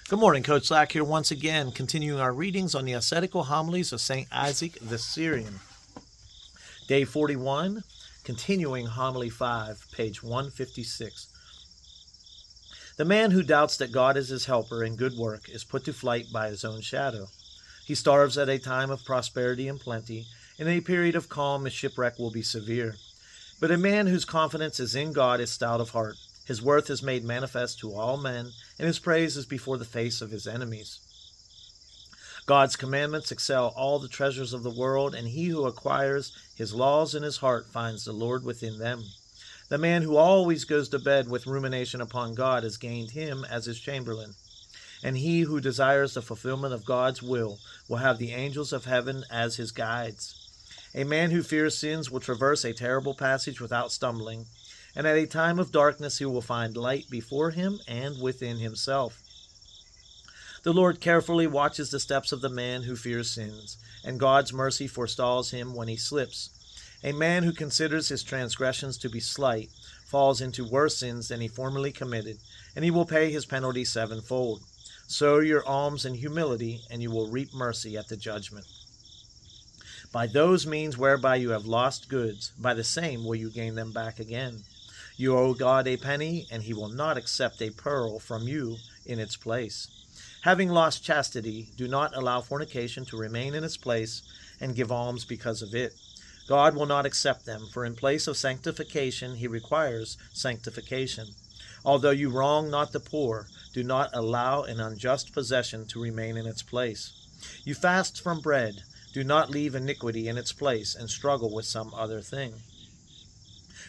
Good morning, Coach Slack here once again, continuing our readings on the ascetical homilies of St. Isaac the Syrian. Day 41, continuing Homily 5, page 156. The man who doubts that God is his helper in good work is put to flight by his own shadow. He starves at a time of prosperity and plenty. In a period of calm, his shipwreck will be severe. But a man whose confidence is in God is stout of heart. His worth is made manifest to all men, and his praise is before the face of his enemies. God's commandments excel all the treasures of the world, and he who acquires his laws in his heart finds the Lord within them. The man who always goes to bed with rumination upon God has gained him as his chamberlain. And he who desires the fulfillment of God's will have the angels of heaven as his guides. A man who fears sins will traverse a terrible passage without stumbling, and at a time of darkness he will find light before him and within himself. The Lord carefully watches the steps of the man who fears sins, and God's mercy forestalls him when he slips. A man who considers his transgressions to be slight falls into worse sins than he formerly committed, and he will pay his penalty sevenfold. Sow your alms in humility, and you will reap mercy at the judgment. By those means whereby you have lost goods, by the same will you gain them back again. You owe God a penny, and he will not accept a pearl from you in its place. Having lost chastity, do not allow fornication to remain in its place, and give alms because of it. God will not accept them, for in place of sanctification he requires sanctification. Although you wrong not the poor, do not allow an unjust possession to remain in its place. You fast from bread, do not leave iniquity in its place, and struggle with some other thing.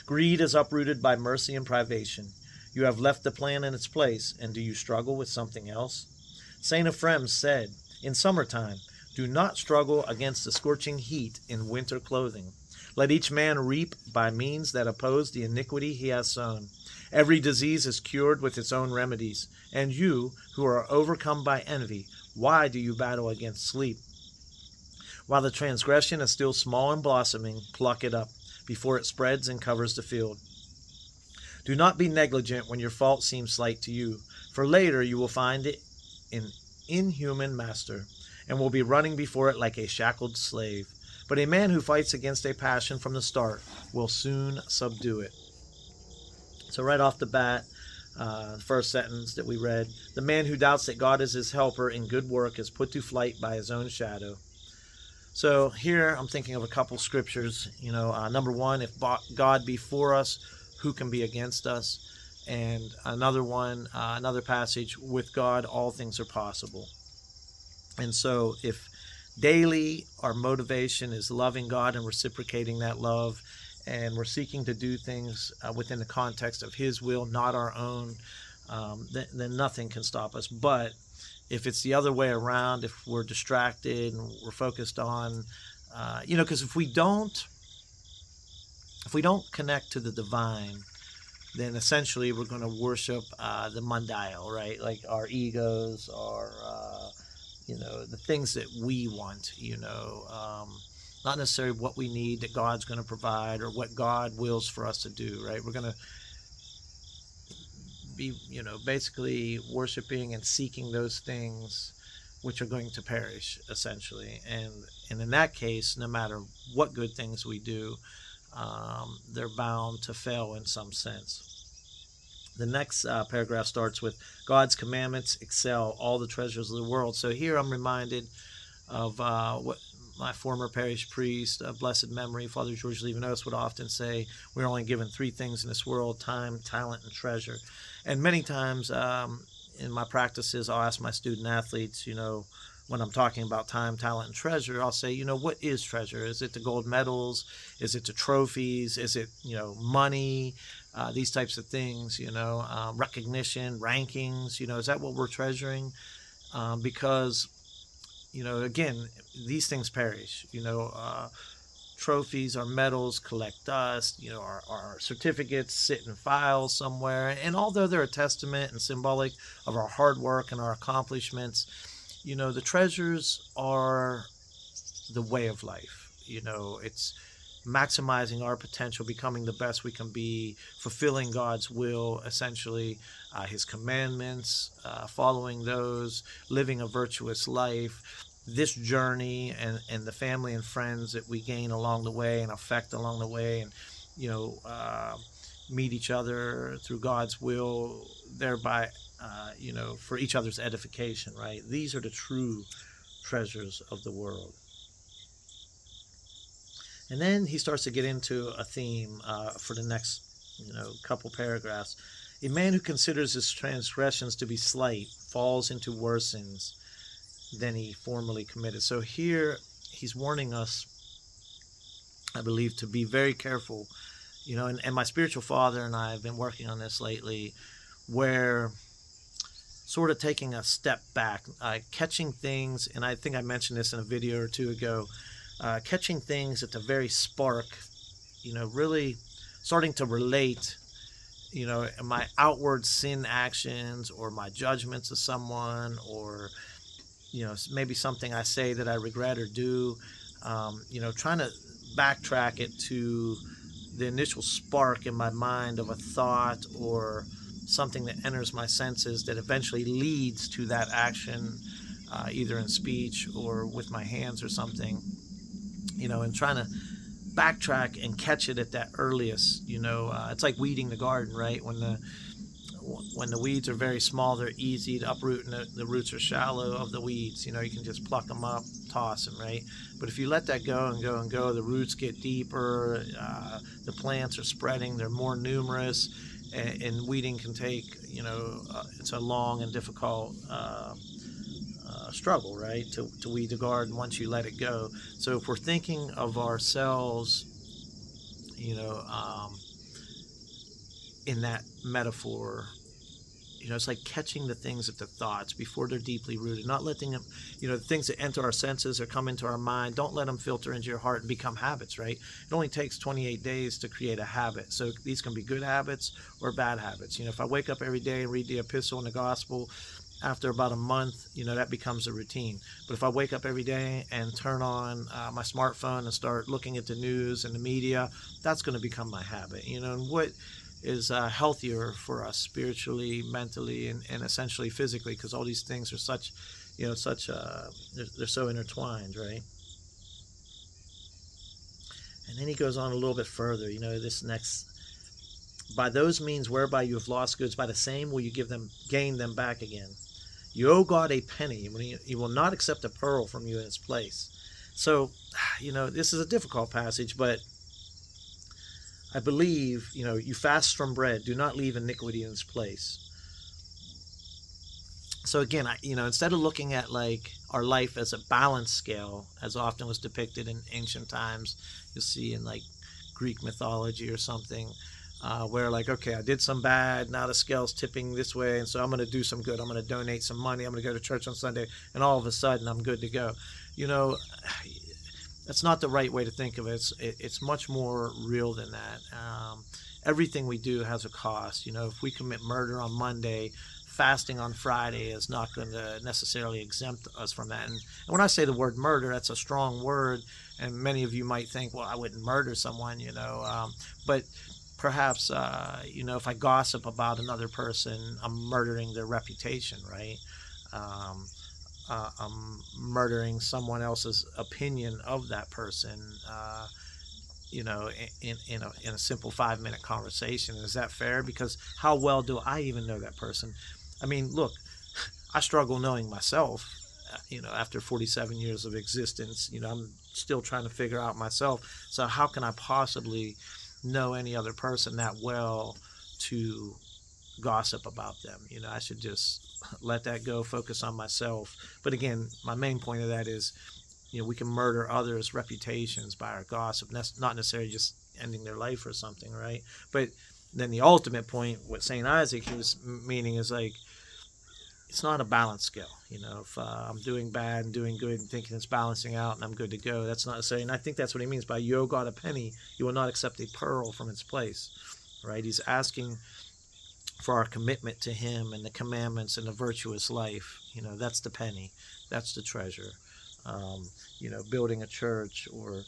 Greed is uprooted by mercy and privation. You have left the plan in its place, and do you struggle with something else? St. Ephrem said, in summertime, do not struggle against the scorching heat in winter clothing. Let each man reap by means that oppose the iniquity he has sown. Every disease is cured with its own remedies. And you, who are overcome by envy, why do you battle against sleep? While the transgression is still small and blossoming, pluck it up, before it spreads and covers the field. Do not be negligent when your fault seems slight to you, for later you will find it an inhuman master, and will be running before it like a shackled slave. But a man who fights against a passion from the start will soon subdue it. So right off the bat, the first sentence that we read, the man who doubts that God is his helper in good work is put to flight by his own shadow. So here I'm thinking of a couple scriptures. Number one, if God be for us, who can be against us? And another one, another passage, with God all things are possible. And so if daily our motivation is loving God and reciprocating that love, and we're seeking to do things within the context of his will, not our own, then nothing can stop us. But if it's the other way around, if we're distracted and we're focused on, because if we don't connect to the divine, then essentially we're going to worship the mundane, right? Like our egos, our, the things that we want, not necessarily what we need that God's going to provide or what God wills for us to do, right? We're going to be, basically worshiping and seeking those things which are going to perish, essentially. And in that case, no matter what good things we do, they're bound to fail in some sense. The next paragraph starts with, God's commandments excel all the treasures of the world. So here I'm reminded of what my former parish priest, blessed memory, Father George Leavenos, would often say, we're only given three things in this world: time, talent, and treasure. And many times in my practices, I'll ask my student athletes, when I'm talking about time, talent, and treasure, I'll say, what is treasure? Is it the gold medals? Is it the trophies? Is it, money? These types of things, recognition, rankings, is that what we're treasuring? Because, again, these things perish, trophies or medals collect dust, our certificates sit in files somewhere. And although they're a testament and symbolic of our hard work and our accomplishments, the treasures are the way of life. It's maximizing our potential, becoming the best we can be, fulfilling God's will, essentially, his commandments, following those, living a virtuous life. This journey and the family and friends that we gain along the way and affect along the way, and meet each other through God's will, thereby for each other's edification, right? These are the true treasures of the world. And then he starts to get into a theme for the next couple paragraphs. A man who considers his transgressions to be slight falls into worse sins than he formerly committed. So here he's warning us, I believe, to be very careful. And my spiritual father and I have been working on this lately, where sort of taking a step back, catching things, and I think I mentioned this in a video or two ago, catching things at the very spark, really starting to relate, my outward sin actions or my judgments of someone, or, maybe something I say that I regret or do, trying to backtrack it to the initial spark in my mind of a thought or something that enters my senses that eventually leads to that action, either in speech or with my hands or something, and trying to backtrack and catch it at that earliest. It's like weeding the garden, right? When the weeds are very small, they're easy to uproot, and the roots are shallow of the weeds. You can just pluck them up, toss them, right? But if you let that go and go and go, the roots get deeper, the plants are spreading, they're more numerous, and weeding can take, it's a long and difficult struggle, right, to weed the garden once you let it go. So if we're thinking of ourselves, in that metaphor, it's like catching the things at the thoughts before they're deeply rooted, not letting them, the things that enter our senses or come into our mind, don't let them filter into your heart and become habits, right? It only takes 28 days to create a habit. So these can be good habits or bad habits. If I wake up every day and read the epistle and the gospel, after about a month, that becomes a routine. But if I wake up every day and turn on my smartphone and start looking at the news and the media, that's going to become my habit. And what is healthier for us spiritually, mentally, and essentially physically, because all these things are such, they're so intertwined, right? And then he goes on a little bit further, this next, by those means whereby you have lost goods, by the same will you gain them back again. You owe God a penny, when he will not accept a pearl from you in its place. So, this is a difficult passage, but I believe, you fast from bread, do not leave iniquity in its place. So again, instead of looking at like our life as a balance scale, as often was depicted in ancient times, you'll see in like Greek mythology or something, where like, okay, I did some bad, now the scale's tipping this way, and so I'm going to do some good. I'm going to donate some money. I'm going to go to church on Sunday, and all of a sudden I'm good to go. That's not the right way to think of it. It's much more real than that. Everything we do has a cost. If we commit murder on Monday, fasting on Friday is not going to necessarily exempt us from that. And when I say the word murder, that's a strong word, and many of you might think, well, I wouldn't murder someone, but perhaps, if I gossip about another person, I'm murdering their reputation, right? I'm murdering someone else's opinion of that person, in a simple 5-minute conversation. Is that fair? Because how well do I even know that person? I mean, look, I struggle knowing myself, after 47 years of existence. I'm still trying to figure out myself. So how can I possibly know any other person that well to gossip about them? I should just let that go, focus on myself. But again, my main point of that is, we can murder others' reputations by our gossip. And that's not necessarily just ending their life or something, right? But then the ultimate point, what St. Isaac was meaning is like, it's not a balance scale. If I'm doing bad and doing good and thinking it's balancing out and I'm good to go, that's not necessarily. And I think that's what he means by you owe God a penny, you will not accept a pearl from its place, right? He's asking for our commitment to him and the commandments and the virtuous life. That's the penny, that's the treasure. Building a church or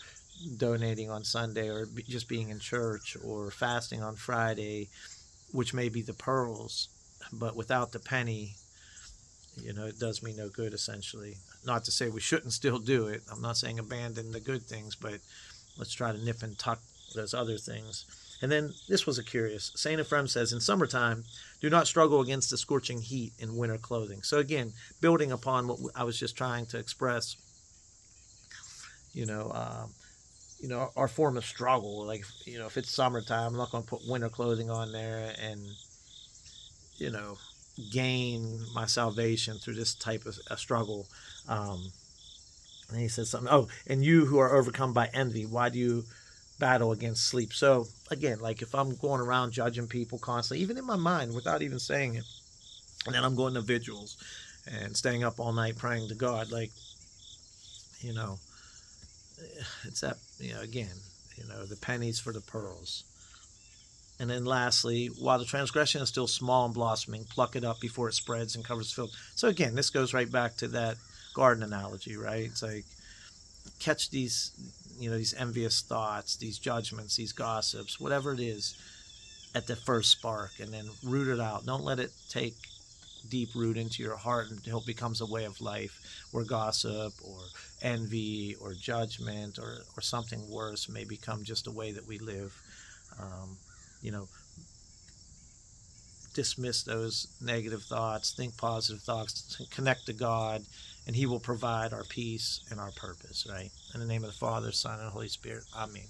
donating on Sunday, or just being in church, or fasting on Friday, which may be the pearls, but without the penny, it does me no good, essentially. Not to say we shouldn't still do it. I'm not saying abandon the good things, but let's try to nip and tuck those other things. And then this was a curious. St. Ephrem says, in summertime, do not struggle against the scorching heat in winter clothing. So again, building upon what I was just trying to express, our form of struggle. Like, if it's summertime, I'm not going to put winter clothing on there and, gain my salvation through this type of struggle. And he says something, and you who are overcome by envy, why do you battle against sleep? So again, like if I'm going around judging people constantly, even in my mind without even saying it, and then I'm going to vigils and staying up all night praying to God, like, it's that, again, the pennies for the pearls. And then lastly, while the transgression is still small and blossoming, pluck it up before it spreads and covers the field. So again, this goes right back to that garden analogy, right? It's like, catch these, these envious thoughts, these judgments, these gossips, whatever it is, at the first spark, and then root it out. Don't let it take deep root into your heart until it becomes a way of life, where gossip or envy or judgment or something worse may become just a way that we live. Dismiss those negative thoughts, think positive thoughts, connect to God, and He will provide our peace and our purpose, right? In the name of the Father, Son, and Holy Spirit. Amen.